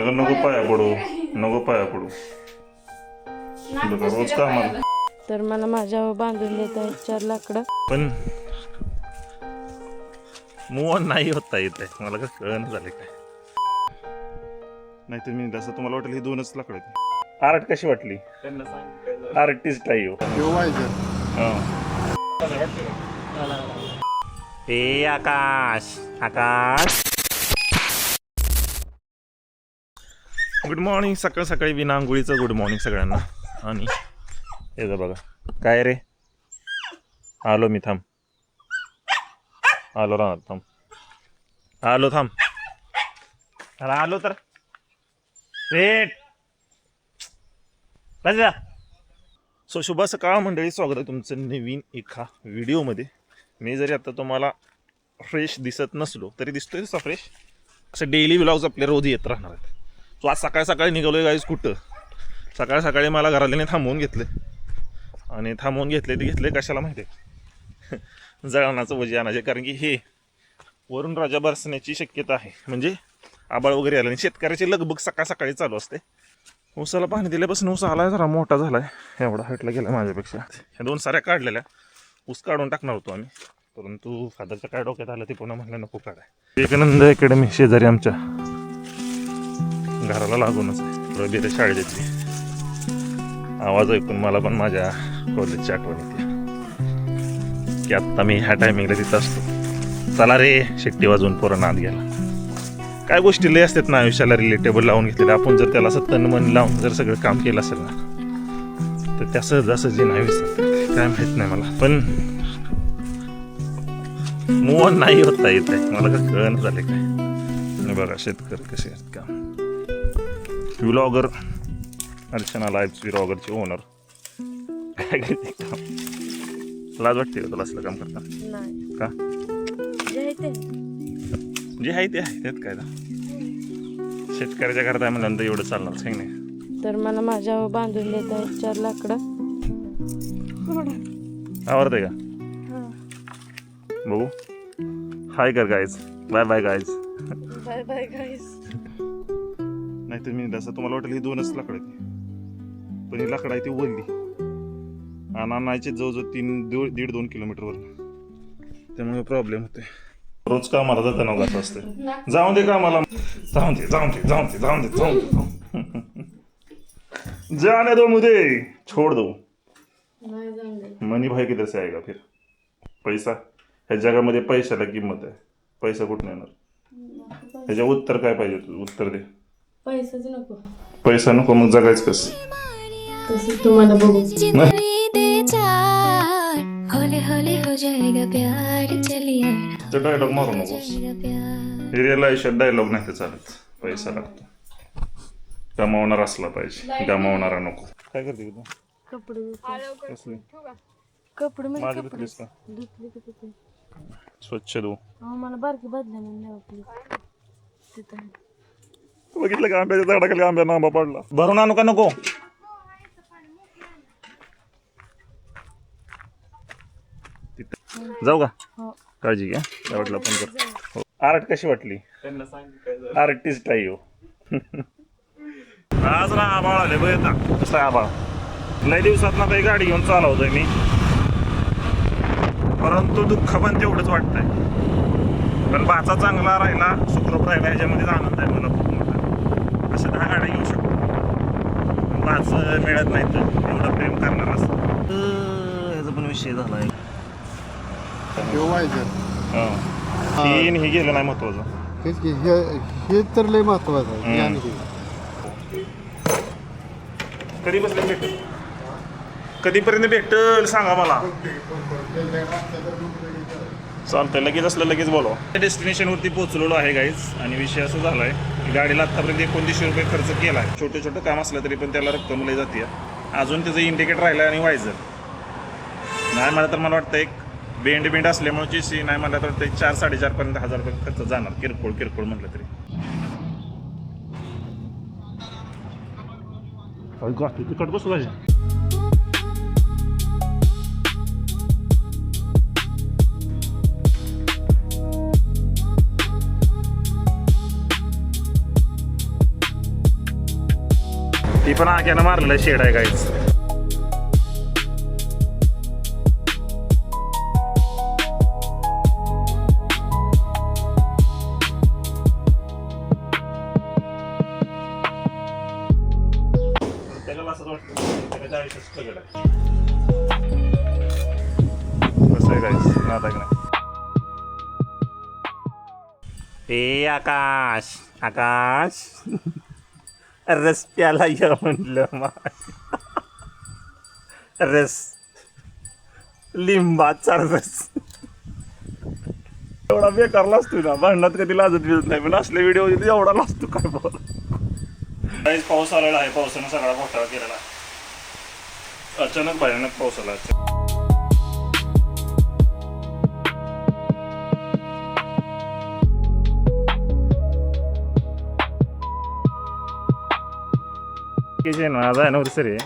नको पाया पडू, नको पाया पडू. रोज कामाला तर मला माझ्या बांधून देत आहेत 4 लाकडं. पण मूव ऑन नाही होता येत आहे. मला काय कळण झालं काय. नाही तर मी असं तुम्हाला वाटेल ही 2च लाकडं आहेत. आर्ट कशी वाटली? आर्टिस्ट आहे हो. हे आकाश, आकाश. Good morning. सकाळ सकाळी विना आंघोळीचं गुड मॉर्निंग सगळ्यांना. आणि हे बघा काय रे, आलो मी. थांब, आलो राहणार. थांब, आलो. थांब, अरे आलो तर वेट. सो शुभ सकाळ मंडळी, स्वागत आहे तुमचं नवीन एका व्हिडिओमध्ये. मी जरी आता तुम्हाला फ्रेश दिसत नसलो तरी दिसतोय तसा फ्रेश. असं डेली व्लॉग्स आपले रोज येत राहणार आहेत. सो आज सकाळी सकाळी निघालोय गाईज. कुठं सकाळी सकाळी मला घराल्याने थांबवून घेतले. आणि थांबवून घेतले कशाला माहिती आहे? जळणाचं वजी आणायचे. कारण की हे वरून राजा बरसण्याची शक्यता आहे. म्हणजे आबाळ वगैरे आलं आणि शेतकऱ्याची लगबग सकाळ सकाळी चालू असते. ऊसाला पाणी दिल्यापासून ऊस आलाय, जरा मोठा झालाय. एवढा हाईटला गेला माझ्यापेक्षा. ह्या 2 साऱ्या काढलेल्या ऊस काढून टाकणार होतो आम्ही, परंतु फादरच्या काय डोक्यात आलं ते पुन्हा म्हणलं नको काढाय. विवेकानंद अकॅडमी शेजारी आमच्या घराला लागूनच आहे. रबी रे शाळेत येते. आवाज ऐकून मला पण माझ्या कॉलेजची आठवण येते की आत्ता मी ह्या टायमिंगला तिथं असतो. चला रे शिट्टी वाजवून पोरं नाद गेला. काय गोष्टी लय असतात ना आयुष्याला रिलेटेबल लावून घेतलेल्या. आपण जर त्याला असं तन मन लावून जर सगळं काम केलं असेल ना तर त्या सहजासहजी नाही विसरत. काय माहित नाही मला, पण मूव ऑन नाही होता येत आहे. मला काय कळण झाले काय. बघा शेतकरी कसे आहेत का. व्लॉगर अर्चना लाईव्ह व्लॉगरचे ओनर. काय करते काम? लाज वाटते का तुला असलं काम करता? नाही का? जे आहे ते जे आहे ते आहे, त्यात काय. शेतकऱ्याच्या घरात आहे म्हणल्यानंतर एवढं चालणार काही नाही. तर मला माझ्या बांधून देत आहेत 4 लाकडं. आवडतंय का? बघू. हाय कर guys. Bye bye guys. Bye bye guys. नाही तर मी असं तुम्हाला वाटेल ही 2च लाकडं आहेत. पण ही लाकडं आहे ती वळली आणि आणायचे जवळजवळ 1.5-2 किलोमीटरवर. त्यामुळे प्रॉब्लेम होते. रोज कामाला जाताना गात असते. जाऊन दे कामाला. जाऊन दे. जाने दो मुझे, छोड़ दो. मनी भाई किधर से आएगा फिर? पैसा. ह्या जगामध्ये पैशाला किंमत आहे. पैसा कुठून येणार? ह्याच्या उत्तर काय पाहिजे? तू उत्तर दे. पैसाच नको. पैसा नको मग जगायचं कसं? तसं तुम्हाला बघू. डायलॉग मारू नकोस. रिअल आयुष्यात डायलॉग नाही ते चालत. पैसा लागतो. गमावणार असला पाहिजे, गमावणारा नको. काय करते तू? कपडे कसले? कपडे माझे म्हणजे कपडे धुतलीस का? धुतले की तिथे. स्वच्छ धु. मला बारकी बदल्या म्हणून प्लीज तिथं. बघितलं का आंब्याच्या झाडाखाली आंब्याना आंबा पडला. भरून आणू का नको? जाऊ का? हो. काळजी घ्या. काय वाटलं फोन कर. हो. आर्ट कशी वाटली? आर्टिस्ट आहे हो. आज ना आबाळ आले बघ. येता कसं आहे आबाळ. लय दिवसात ना काही गाडी घेऊन चालवतोय मी, परंतु दुःख पण तेवढंच वाटतंय. पण भाचा चांगला राहिला, सुखरूप राहिला, ह्याच्यामध्येच आनंद आहे मला खूप मोठा. असं 10 गाड्या घेऊ शकतो. भाच मिळत नाही तर एवढं प्रेम करणार असं. ह्याचा पण विषय झालाय. तीन हे गेलं नाही महत्वाचं. तेच की हे तर लय महत्वाचं आहे. कधी बसले भेटेल? कधीपर्यंत भेटेल सांगा मला. चालतंय. लगेच असलं लगेच बोलवा. डेस्टिनेशनवरती पोहोचलेलो आहे गाईज. आणि विषय असं झाला आहे की गाडीला आत्तापर्यंत 2900 रुपये खर्च केला आहे. छोटे छोटं काम असलं तरी पण त्याला रक्कम लई जाते. अजून त्याचं इंडिकेटर राहिलं आणि वायझर नाही. मला तर मला वाटतं एक बेंड असल्यामुळे सी नाही मला तर वाटतं 4-4.5 पर्यंत 1000 रुपये खर्च जाणार. किरकोळ म्हटलं तरी. तिकट बसू पाहिजे. ती पण आग्यानं मारलेलं शेड आहे काहीच. त्याला असं वाटतं त्याच्या आयुष्यात स्ट्रगल आहे. कसं आहे काहीच नाद आहे का नाही. ए आकाश आकाश रस्त्याला ये म्हणलं रस लिंबाचा रस एवढा बेकार लाजतो ना. भांडणात कधी लाजत बिजत नाही पण असले व्हिडिओ एवढा लाजतो काय बोल. पाऊस आलेला आहे. पावसानं सगळा घोटाळा केलेला आहे. अचानक भयानक पाऊस आला. आज ॲनिव्हर्सरी आहे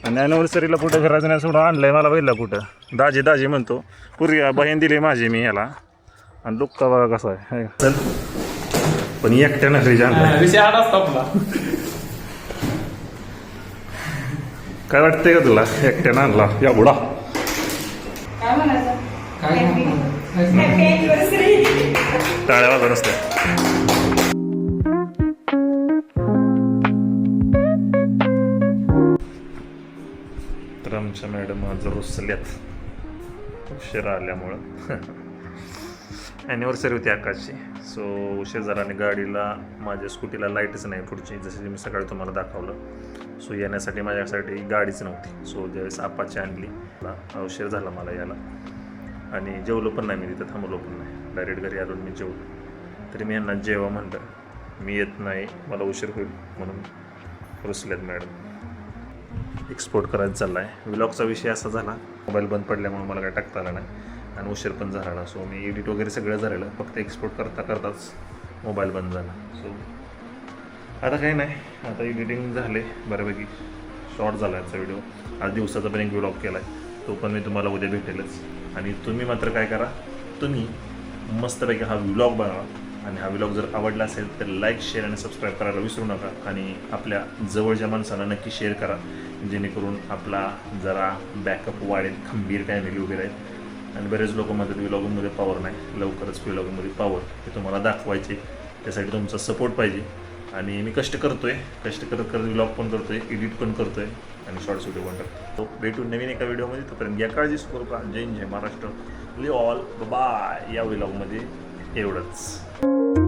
आणि ॲनिव्हर्सरीला कुठं फिरायचं नाही सोडून आणलंय मला पहिला कुठं दाजी दाजी म्हणतो. पुरी बहीण दिली माझी मी ह्याला आणि लुक्का बघा कसा आहे. चल पण एकट्यानं घरी आणलाय. विषय आला असता आपला. काय वाटतंय का तुला एकट्यानं आणला या बुडा. काय म्हणायचं टाळ्या वाजत नसते. तर आमच्या मॅडम आज रुसल्यात उशिरा आल्यामुळं. ॲनिव्हर्सरी होती आकाशची. सो उशीर झाला आणि गाडीला माझ्या स्कूटीला लाईटच नाही पुढची, जसं की मी सकाळी तुम्हाला दाखवलं. सो येण्यासाठी माझ्यासाठी गाडीच नव्हती. सो ज्यावेळेस आपाची आणली मला उशीर झाला मला यायला आणि जेवलो पण नाही मी तिथं, थांबलो पण नाही. डायरेक्ट घरी आलो मी जेवलो. तरी मी यांना जेवा म्हणलं, मी येत नाही मला उशीर होईल म्हणून रुसल्यात मॅडम. एक्सपोर्ट करायचं चालला आहे. व्लॉगचा विषय असा झाला, मोबाईल बंद पडल्यामुळे मला काय टाकता आला नाही आणि उशीर पण झाला. सो मी एडिट वगैरे सगळं झालेलं, फक्त एक्सपोर्ट करता करताच मोबाईल बंद झाला. सो आता काही नाही, आता एडिटिंग झाले बऱ्यापैकी. शॉर्ट झाला याचा व्हिडिओ. आज दिवसाचा पण एक व्लॉग केला आहे, तो पण मी तुम्हाला उद्या भेटेलच. आणि तुम्ही मात्र काय करा, तुम्ही मस्तपैकी हा व्लॉग बनवा आणि हा व्लॉग जर आवडला असेल तर लाईक शेअर आणि सबस्क्राईब करायला विसरू नका. आणि आपल्या जवळच्या माणसांना नक्की शेअर करा, जेणेकरून आपला जरा बॅकअप वाढेल, खंबीर फॅमिली वगैरे आहेत. आणि बरेच लोक म्हणतात व्लॉगमध्ये पॉवर नाही. लवकरच व्लॉगमध्ये पॉवर हे तुम्हाला दाखवायचे, त्यासाठी तुमचा सपोर्ट पाहिजे. आणि मी कष्ट करतोय, कष्ट करत करत व्लॉग पण करतोय, एडिट पण करतोय आणि शॉर्ट्स व्हिडिओ पण करतो. तो भेटून नवीन एका व्हिडिओमध्ये. तोपर्यंत या काळजी करू का. जय जय महाराष्ट्र. All bye. या व्लॉगमध्ये एवढंच.